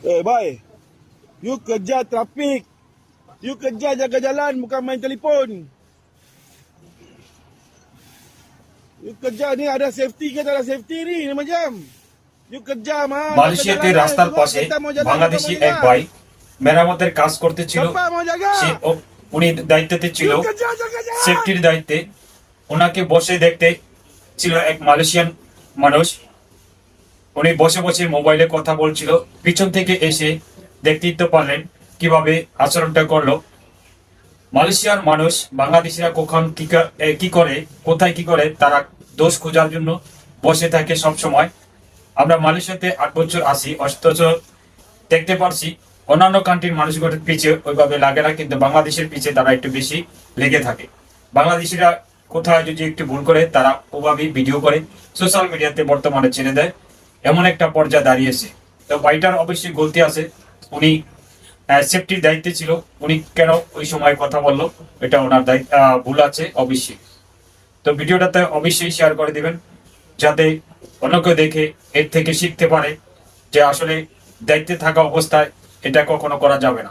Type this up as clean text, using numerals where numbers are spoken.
Boy, you kerja trafik. You kerja jaga jalan, bukan main telefon. You kerja ni ada safety ke tak ada safety ni macam. You kerja mah. মালয়েশিয়াতে রাস্তার পাশে বাংলাদেশি এক ভাই মেরামতের কাজ করতেছিল। সে উনি দায়িত্বে ছিল, সেফটির দায়িত্বে। ওনাকে বসে দেখতে ছিল এক মালয়েশিয়ান মানুষ। উনি বসে বসে মোবাইলে কথা বলছিল। পিছন থেকে এসে দেখতেই তো পারলেন কিভাবে আচরণটা করলো। মালয়েশিয়ার মানুষ বাংলাদেশিরা কখন কি করে, কোথায় কি করে, তারা দোষ খোঁজার জন্য বসে থাকে সব সময়। আমরা মালয়েশিয়াতে 8 বছর আসি, অথচ দেখতে পারছি অন্যান্য কান্ট্রির মানুষগুলোর পিছিয়ে ওইভাবে লাগে না, কিন্তু বাংলাদেশের পিছিয়ে তারা একটু বেশি লেগে থাকে। বাংলাদেশিরা কোথায় যদি একটু ভুল করে তারা ওভাবেই ভিডিও করে সোশ্যাল মিডিয়াতে বর্তমানে ছেড়ে দেয়। এমন একটা পর্যায়ে দাঁড়িয়েছে। তো ভাইটার অবশ্যই গলতি আছে। উনি সেফটির দায়িত্বে ছিল, উনি কেন ওই সময় কথা বললো, এটা ওনার ভুল আছে অবশ্যই। তো ভিডিওটাতে অবশ্যই শেয়ার করে দিবেন, যাতে অন্য কেউ দেখে এর থেকে শিখতে পারে যে আসলে দায়িত্বে থাকা অবস্থায় এটা কখনো করা যাবে না।